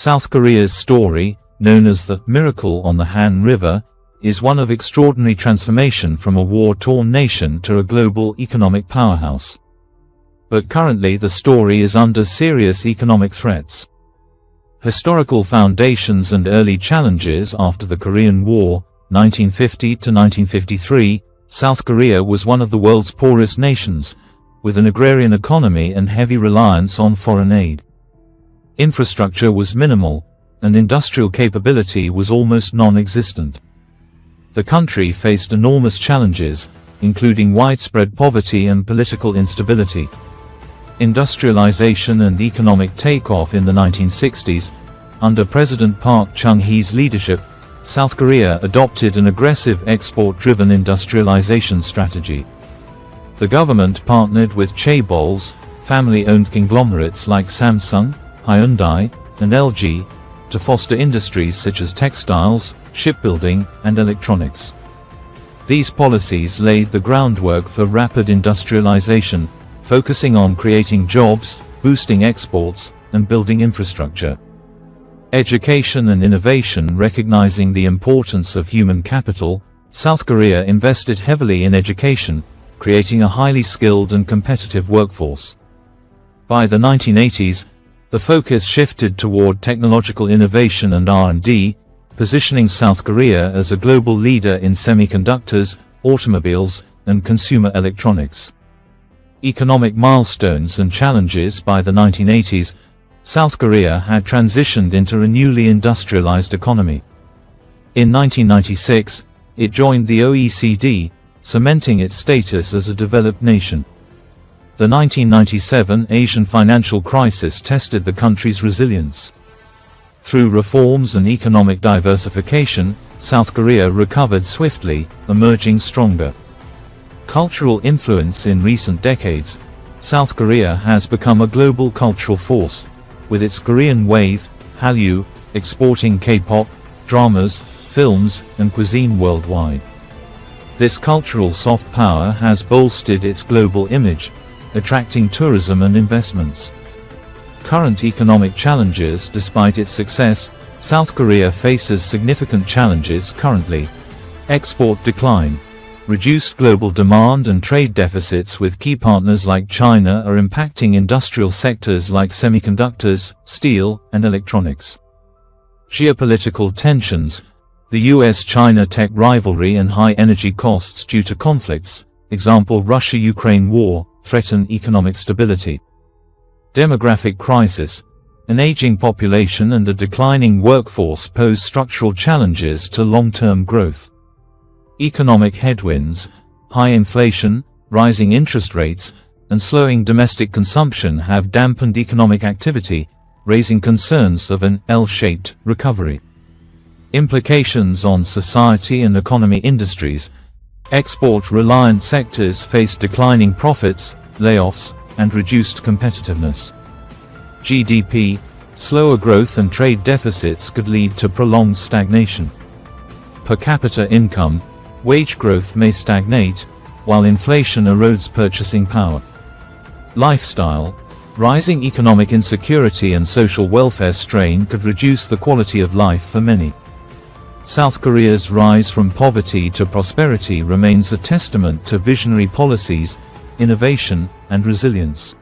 South Korea's story, known as the Miracle on the Han River, is one of extraordinary transformation from a war-torn nation to a global economic powerhouse. But currently the story is under serious economic threats. Historical foundations and early challenges. After the Korean War, 1950 to 1953, South Korea was one of the world's poorest nations, with an agrarian economy and heavy reliance on foreign aid. Infrastructure was minimal, and industrial capability was almost non-existent. The country faced enormous challenges, including widespread poverty and political instability. Industrialization and economic takeoff. In the 1960s, under President Park Chung-hee's leadership, South Korea adopted an aggressive export-driven industrialization strategy. The government partnered with chaebols, family-owned conglomerates like Samsung, Hyundai, and LG, to foster industries such as textiles, shipbuilding, and electronics. These policies laid the groundwork for rapid industrialization, focusing on creating jobs, boosting exports, and building infrastructure. Education and innovation. Recognizing the importance of human capital, South Korea invested heavily in education, creating a highly skilled and competitive workforce. By the 1980s, the focus shifted toward technological innovation and R&D, positioning South Korea as a global leader in semiconductors, automobiles, and consumer electronics. Economic milestones and challenges. By the 1980s, South Korea had transitioned into a newly industrialized economy. In 1996, it joined the OECD, cementing its status as a developed nation. The 1997 Asian financial crisis tested the country's resilience. Through reforms and economic diversification, South Korea recovered swiftly, emerging stronger. Cultural influence. In recent decades, South Korea has become a global cultural force, with its Korean Wave, Hallyu, exporting K-pop, dramas, films, and cuisine worldwide. This cultural soft power has bolstered its global image, attracting tourism and investments. Current economic challenges. Despite its success, South Korea faces significant challenges currently. Export decline. Reduced global demand and trade deficits with key partners like China are impacting industrial sectors like semiconductors, steel, and electronics. Geopolitical tensions. The US-China tech rivalry and high energy costs due to conflicts, example Russia-Ukraine war, threaten economic stability. Demographic crisis. An aging population and a declining workforce pose structural challenges to long-term growth. Economic headwinds. High inflation, rising interest rates, and slowing domestic consumption have dampened economic activity, raising concerns of an L-shaped recovery. Implications on society and economy. Industries. Export-reliant sectors face declining profits, layoffs, and reduced competitiveness. GDP. Slower growth and trade deficits could lead to prolonged stagnation. Per capita income. Wage growth may stagnate, while inflation erodes purchasing power. Lifestyle. Rising economic insecurity and social welfare strain could reduce the quality of life for many. South Korea's rise from poverty to prosperity remains a testament to visionary policies, innovation, and resilience.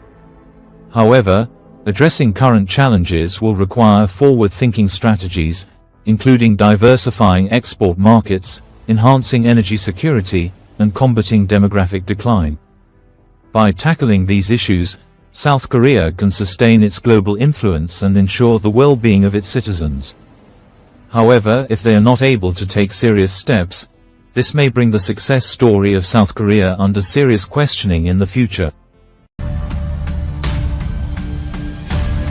However, addressing current challenges will require forward-thinking strategies, including diversifying export markets, enhancing energy security, and combating demographic decline. By tackling these issues, South Korea can sustain its global influence and ensure the well-being of its citizens. However, if they are not able to take serious steps, this may bring the success story of South Korea under serious questioning in the future.